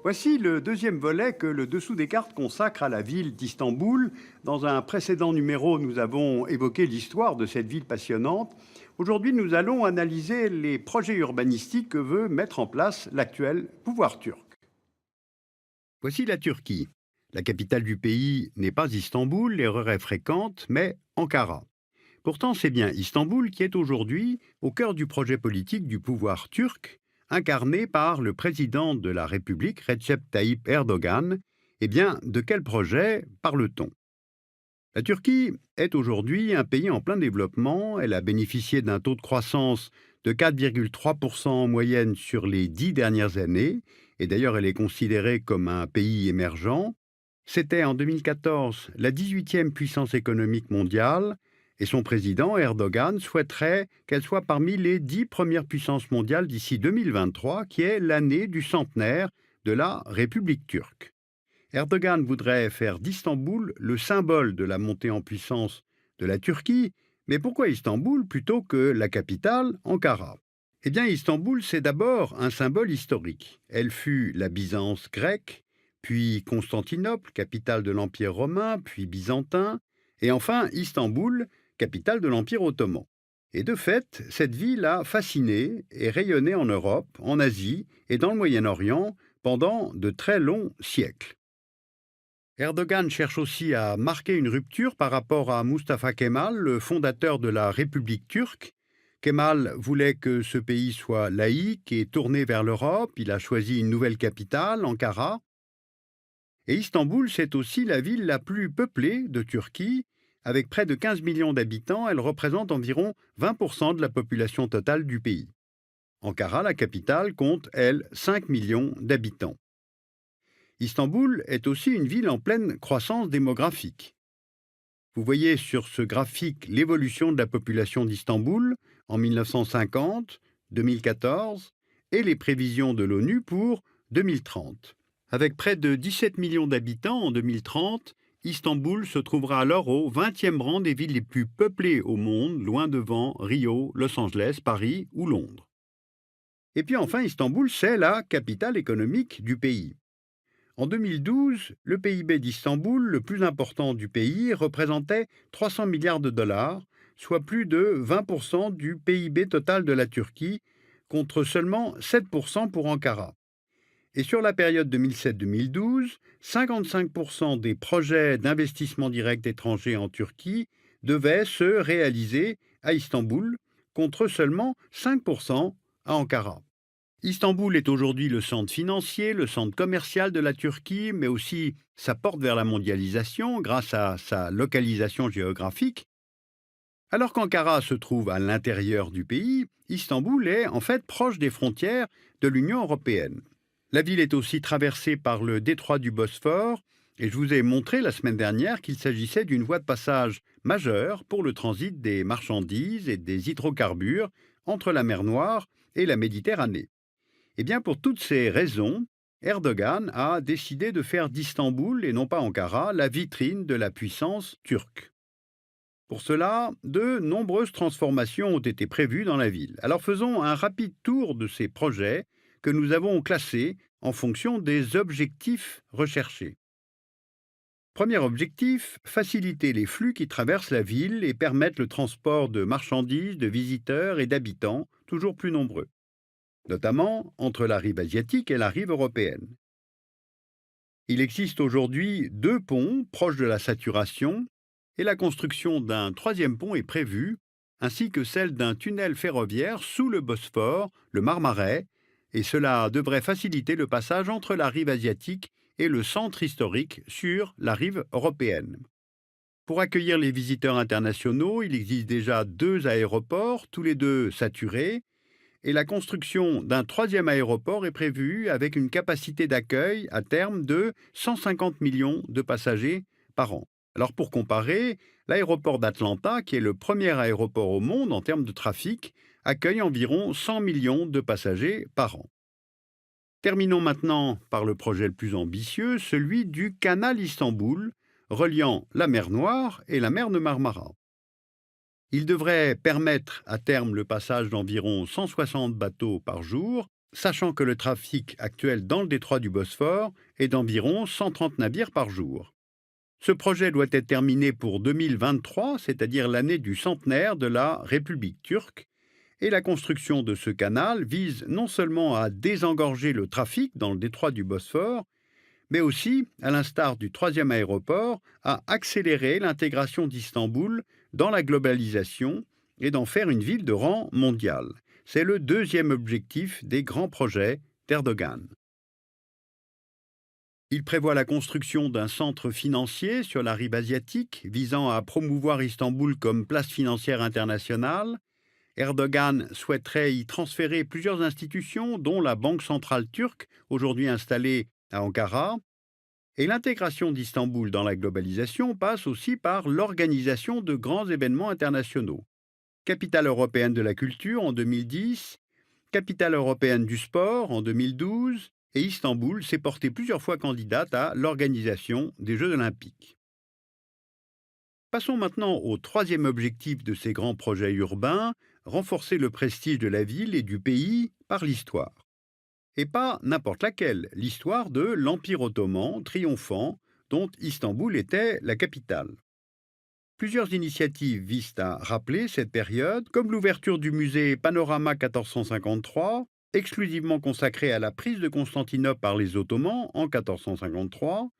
Voici le deuxième volet que le dessous des cartes consacre à la ville d'Istanbul. Dans un précédent numéro, nous avons évoqué l'histoire de cette ville passionnante. Aujourd'hui, nous allons analyser les projets urbanistiques que veut mettre en place l'actuel pouvoir turc. Voici la Turquie. La capitale du pays n'est pas Istanbul, l'erreur est fréquente, mais Ankara. Pourtant, c'est bien Istanbul qui est aujourd'hui au cœur du projet politique du pouvoir turc, incarné par le président de la République, Recep Tayyip Erdogan. Eh bien, de quel projet parle-t-on? La Turquie est aujourd'hui un pays en plein développement. Elle a bénéficié d'un taux de croissance de 4,3% en moyenne sur les 10 dernières années, et d'ailleurs elle est considérée comme un pays émergent. C'était en 2014 la 18e puissance économique mondiale, et son président, Erdogan, souhaiterait qu'elle soit parmi les 10 premières puissances mondiales d'ici 2023, qui est l'année du centenaire de la République turque. Erdogan voudrait faire d'Istanbul le symbole de la montée en puissance de la Turquie, mais pourquoi Istanbul plutôt que la capitale, Ankara? Eh bien, Istanbul, c'est d'abord un symbole historique. Elle fut la Byzance grecque, puis Constantinople, capitale de l'Empire romain, puis byzantin, et enfin Istanbul, capitale de l'Empire ottoman. Et de fait, cette ville a fasciné et rayonné en Europe, en Asie et dans le Moyen-Orient pendant de très longs siècles. Erdogan cherche aussi à marquer une rupture par rapport à Mustafa Kemal, le fondateur de la République turque. Kemal voulait que ce pays soit laïque et tourné vers l'Europe. Il a choisi une nouvelle capitale, Ankara. Et Istanbul, c'est aussi la ville la plus peuplée de Turquie. Avec près de 15 millions d'habitants, elle représente environ 20% de la population totale du pays. Ankara, la capitale, compte, elle, 5 millions d'habitants. Istanbul est aussi une ville en pleine croissance démographique. Vous voyez sur ce graphique l'évolution de la population d'Istanbul en 1950, 2014 et les prévisions de l'ONU pour 2030. Avec près de 17 millions d'habitants en 2030, Istanbul se trouvera alors au 20e rang des villes les plus peuplées au monde, loin devant Rio, Los Angeles, Paris ou Londres. Et puis enfin, Istanbul, c'est la capitale économique du pays. En 2012, le PIB d'Istanbul, le plus important du pays, représentait 300 milliards de dollars, soit plus de 20% du PIB total de la Turquie, contre seulement 7% pour Ankara. Et sur la période 2007-2012, 55% des projets d'investissement direct étrangers en Turquie devaient se réaliser à Istanbul, contre seulement 5% à Ankara. Istanbul est aujourd'hui le centre financier, le centre commercial de la Turquie, mais aussi sa porte vers la mondialisation grâce à sa localisation géographique. Alors qu'Ankara se trouve à l'intérieur du pays, Istanbul est en fait proche des frontières de l'Union européenne. La ville est aussi traversée par le détroit du Bosphore, et je vous ai montré la semaine dernière qu'il s'agissait d'une voie de passage majeure pour le transit des marchandises et des hydrocarbures entre la mer Noire et la Méditerranée. Eh bien, pour toutes ces raisons, Erdogan a décidé de faire d'Istanbul, et non pas Ankara, la vitrine de la puissance turque. Pour cela, de nombreuses transformations ont été prévues dans la ville. Alors faisons un rapide tour de ces projets que nous avons classés en fonction des objectifs recherchés. Premier objectif, faciliter les flux qui traversent la ville et permettre le transport de marchandises, de visiteurs et d'habitants toujours plus nombreux, notamment entre la rive asiatique et la rive européenne. Il existe aujourd'hui 2 ponts proches de la saturation et la construction d'un troisième pont est prévue, ainsi que celle d'un tunnel ferroviaire sous le Bosphore, le Marmarais, et cela devrait faciliter le passage entre la rive asiatique et le centre historique sur la rive européenne. Pour accueillir les visiteurs internationaux, il existe déjà 2 aéroports, tous les deux saturés, et la construction d'un troisième aéroport est prévue avec une capacité d'accueil à terme de 150 millions de passagers par an. Alors pour comparer, l'aéroport d'Atlanta, qui est le premier aéroport au monde en termes de trafic, accueille environ 100 millions de passagers par an. Terminons maintenant par le projet le plus ambitieux, celui du canal Istanbul, reliant la mer Noire et la mer de Marmara. Il devrait permettre à terme le passage d'environ 160 bateaux par jour sachant que le trafic actuel dans le détroit du Bosphore est d'environ 130 navires par jour. Ce projet doit être terminé pour 2023, c'est-à-dire l'année du centenaire de la République turque, et la construction de ce canal vise non seulement à désengorger le trafic dans le détroit du Bosphore, mais aussi, à l'instar du troisième aéroport, à accélérer l'intégration d'Istanbul dans la globalisation et d'en faire une ville de rang mondial. C'est le deuxième objectif des grands projets d'Erdogan. Il prévoit la construction d'un centre financier sur la rive asiatique visant à promouvoir Istanbul comme place financière internationale. Erdogan souhaiterait y transférer plusieurs institutions, dont la Banque centrale turque, aujourd'hui installée à Ankara. Et l'intégration d'Istanbul dans la globalisation passe aussi par l'organisation de grands événements internationaux. Capitale européenne de la culture en 2010, capitale européenne du sport en 2012, et Istanbul s'est portée plusieurs fois candidate à l'organisation des Jeux olympiques. Passons maintenant au troisième objectif de ces grands projets urbains, renforcer le prestige de la ville et du pays par l'histoire. Et pas n'importe laquelle, l'histoire de l'Empire ottoman triomphant dont Istanbul était la capitale. Plusieurs initiatives visent à rappeler cette période, comme l'ouverture du musée Panorama 1453, exclusivement consacré à la prise de Constantinople par les Ottomans en 1453,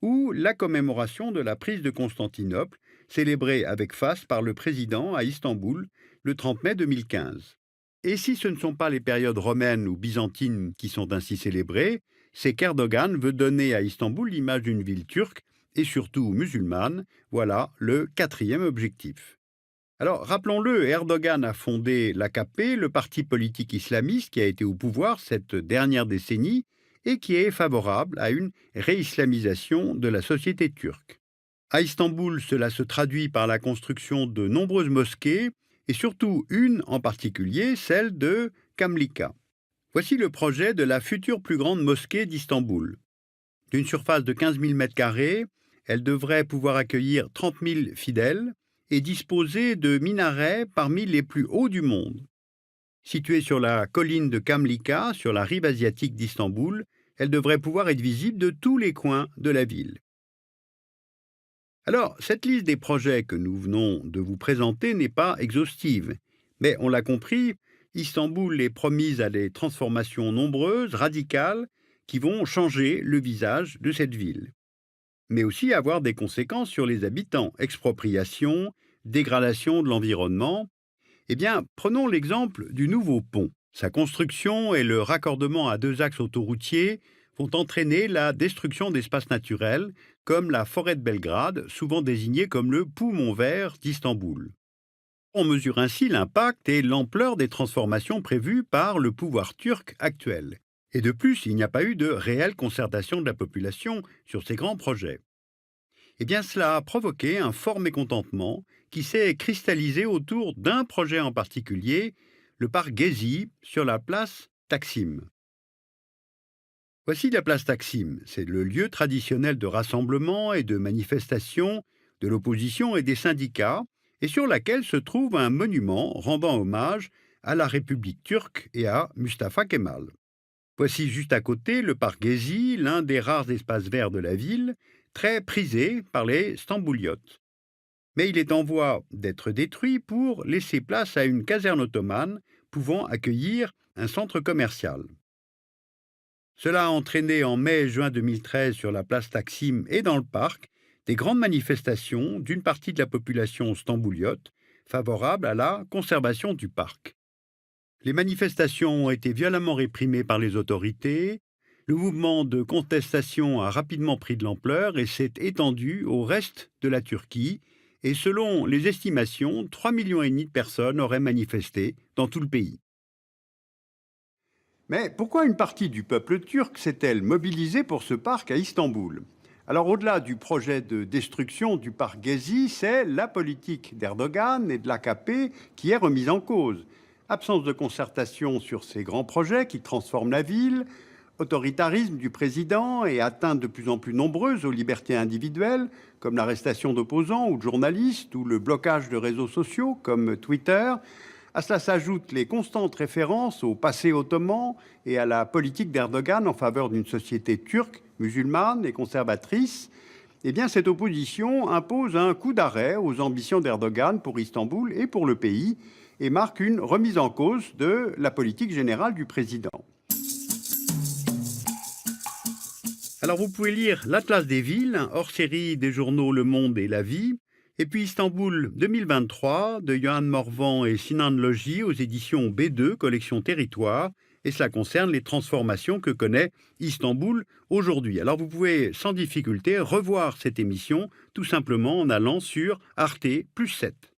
ou la commémoration de la prise de Constantinople, célébrée avec face par le président à Istanbul le 30 mai 2015. Et si ce ne sont pas les périodes romaines ou byzantines qui sont ainsi célébrées, c'est qu'Erdogan veut donner à Istanbul l'image d'une ville turque et surtout musulmane. Voilà le quatrième objectif. Alors, rappelons-le, Erdogan a fondé l'AKP, le parti politique islamiste qui a été au pouvoir cette dernière décennie et qui est favorable à une réislamisation de la société turque. À Istanbul, cela se traduit par la construction de nombreuses mosquées, et surtout une en particulier, celle de Kamlika. Voici le projet de la future plus grande mosquée d'Istanbul. D'une surface de 15 000 m², elle devrait pouvoir accueillir 30 000 fidèles et disposer de minarets parmi les plus hauts du monde. Située sur la colline de Kamlika, sur la rive asiatique d'Istanbul, elle devrait pouvoir être visible de tous les coins de la ville. Alors, cette liste des projets que nous venons de vous présenter n'est pas exhaustive, mais on l'a compris, Istanbul est promise à des transformations nombreuses, radicales, qui vont changer le visage de cette ville, mais aussi avoir des conséquences sur les habitants, expropriation, dégradation de l'environnement. Eh bien, prenons l'exemple du nouveau pont. Sa construction et le raccordement à 2 axes autoroutiers vont entraîner la destruction d'espaces naturels, comme la forêt de Belgrade, souvent désignée comme le poumon vert d'Istanbul. On mesure ainsi l'impact et l'ampleur des transformations prévues par le pouvoir turc actuel. Et de plus, il n'y a pas eu de réelle concertation de la population sur ces grands projets. Eh bien, cela a provoqué un fort mécontentement qui s'est cristallisé autour d'un projet en particulier, le parc Gezi, sur la place Taksim. Voici la place Taksim, c'est le lieu traditionnel de rassemblement et de manifestation de l'opposition et des syndicats, et sur laquelle se trouve un monument rendant hommage à la République turque et à Mustafa Kemal. Voici juste à côté le parc Gezi, l'un des rares espaces verts de la ville, très prisé par les Stambouliotes. Mais il est en voie d'être détruit pour laisser place à une caserne ottomane pouvant accueillir un centre commercial. Cela a entraîné en mai et juin 2013 sur la place Taksim et dans le parc des grandes manifestations d'une partie de la population stambouliote favorable à la conservation du parc. Les manifestations ont été violemment réprimées par les autorités. Le mouvement de contestation a rapidement pris de l'ampleur et s'est étendu au reste de la Turquie. Et selon les estimations, 3,5 millions de personnes auraient manifesté dans tout le pays. Mais pourquoi une partie du peuple turc s'est-elle mobilisée pour ce parc à Istanbul ? Alors, au-delà du projet de destruction du parc Gezi, c'est la politique d'Erdogan et de l'AKP qui est remise en cause. Absence de concertation sur ces grands projets qui transforment la ville, autoritarisme du président et atteintes de plus en plus nombreuses aux libertés individuelles, comme l'arrestation d'opposants ou de journalistes, ou le blocage de réseaux sociaux comme Twitter, À cela s'ajoutent les constantes références au passé ottoman et à la politique d'Erdogan en faveur d'une société turque, musulmane et conservatrice. Eh bien, cette opposition impose un coup d'arrêt aux ambitions d'Erdogan pour Istanbul et pour le pays et marque une remise en cause de la politique générale du président. Alors, vous pouvez lire l'Atlas des villes, hors série des journaux Le Monde et La Vie, et puis Istanbul 2023 de Johan Morvan et Sinan Logi aux éditions B2, collection Territoire, et cela concerne les transformations que connaît Istanbul aujourd'hui. Alors vous pouvez sans difficulté revoir cette émission tout simplement en allant sur Arte+7.